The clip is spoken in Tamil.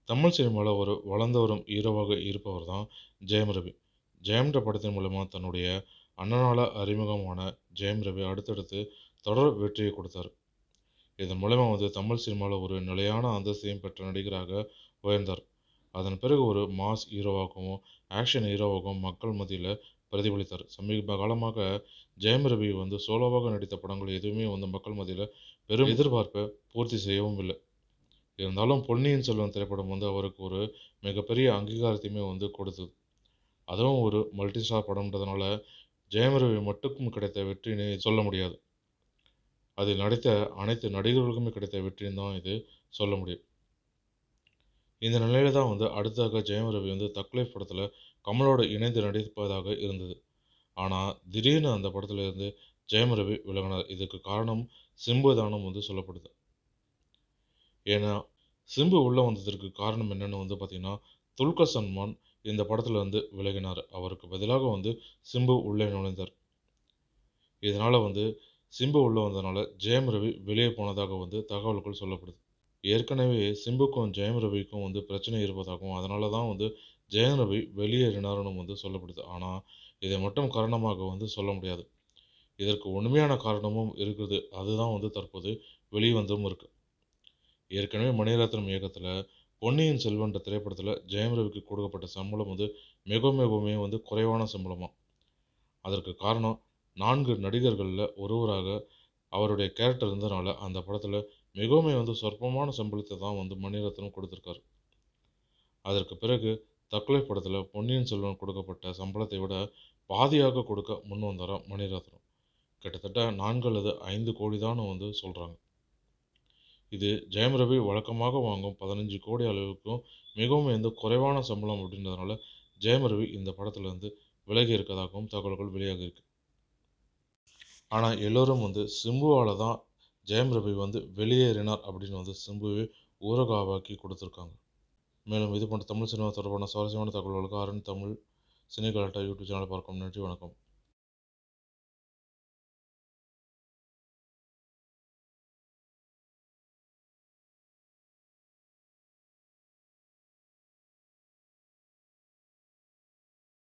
தமிழ் சினிமால ஒரு வளர்ந்து வரும் ஹீரோவாக இருப்பவர் தான் ஜெயம் ரவி. ஜெயம்ன்ற படத்தின் மூலமா தன்னுடைய அண்ணனால அறிமுகமான ஜெயம் ரவி அடுத்தடுத்து தொடர் வெற்றியை கொடுத்தார். இதன் மூலமா தமிழ் சினிமால ஒரு நிலையான அந்தஸ்தையும் பெற்ற நடிகராக உயர்ந்தார். அதன் பிறகு ஒரு மாஸ் ஹீரோவாகவும், ஆக்ஷன் ஹீரோவாகவும் மக்கள் மத்தியில பிரதிபலித்தார். சமீப காலமாக ஜெயம் ரவி சோலோவாக நடித்த படங்கள் எதுவுமே மக்கள் மத்தியில பெரும் எதிர்பார்ப்பை பூர்த்தி செய்யவும் இல்ல. இருந்தாலும் பொன்னியின் செல்வன் திரைப்படம் அவருக்கு ஒரு மிகப்பெரிய அங்கீகாரத்தையுமே கொடுத்தது. அதுவும் ஒரு மல்டி ஸ்டார் படம்ன்றதுனால ஜெயம் ரவி மட்டுக்கும் கிடைத்த வெற்றின்னு சொல்ல முடியாது. அதில் நடித்த அனைத்து நடிகர்களுக்குமே கிடைத்த வெற்றின்னு தான் இது சொல்ல முடியும். இந்த நிலையில தான் அடுத்ததாக ஜெயம் ரவி தக்லைஃப் படத்துல கமலோட இணைந்து நடிப்பதாக இருந்தது. ஆனா திடீர்னு அந்த படத்துல இருந்து ஜெயம் ரவி விலகினார். இதுக்கு காரணம் சிம்பு தானும் சொல்லப்படுது. ஏன்னா சிம்பு உள்ள வந்ததற்கு காரணம் என்னன்னு பார்த்தீங்கன்னா, துல்கர் சல்மான் இந்த படத்துல விலகினார். அவருக்கு பதிலாக சிம்பு உள்ளே நுழைந்தார். இதனால சிம்பு உள்ள வந்ததுனால ஜெயம் ரவி வெளியே போனதாக தகவல்கள் சொல்லப்படுது. ஏற்கனவே சிம்புக்கும் ஜெயம் ரவிக்கும் பிரச்சனை இருப்பதாகவும், அதனால தான் ஜெயம் ரவி வெளியேறினார்னு சொல்லப்படுது. ஆனா இதை மட்டும் காரணமாக சொல்ல முடியாது. இதற்கு உண்மையான காரணமும் இருக்குது. அதுதான் தற்போது வெளிவந்தும் இருக்கு. ஏற்கனவே மணிரத்னம் இயக்கத்துல பொன்னியின் செல்வன்ற திரைப்படத்துல ஜெயம் ரவிக்கு கொடுக்கப்பட்ட சம்பளம் மிகவுமே குறைவான சம்பளமா. அதற்கு காரணம் 4 நடிகர்கள்ல ஒருவராக அவருடைய கேரக்டர் இருந்தனால அந்த படத்துல மிகவுமே சொற்பமான சம்பளத்தை தான் மணிரத்னம் கொடுத்திருக்காரு. அதற்கு பிறகு தக்லைஃப் படத்துல பொன்னியின் செல்வன் கொடுக்கப்பட்ட சம்பளத்தை விட பாதியாக கொடுக்க முன் வந்தாராம் மணிரத்னம். கிட்டத்தட்ட 4 அல்லது 5 கோடி தான் சொல்றாங்க. இது ஜெயம் ரவி வழக்கமாக வாங்கும் 15 கோடி அளவுக்கும் மிகவும் குறைவான சம்பளம் அப்படின்றதுனால ஜெயம் ரவி இந்த படத்துல விலகி இருக்கதாகவும் தகவல்கள் வெளியாகி இருக்கு. ஆனா எல்லோரும் சிம்புவால தான் ஜெயம் ரவி வெளியேறினார் அப்படின்னு சிம்புவை ஊரகாவாக்கி கொடுத்துருக்காங்க. மேலும் இது போன்ற தமிழ் சினிமா தொடர்பான சுவாரஸ்யமான தகவல்களுக்கு அருண் தமிழ் சினி கலாட்டா யூடியூப் சேனலை பார்க்கவும். நன்றி, வணக்கம்.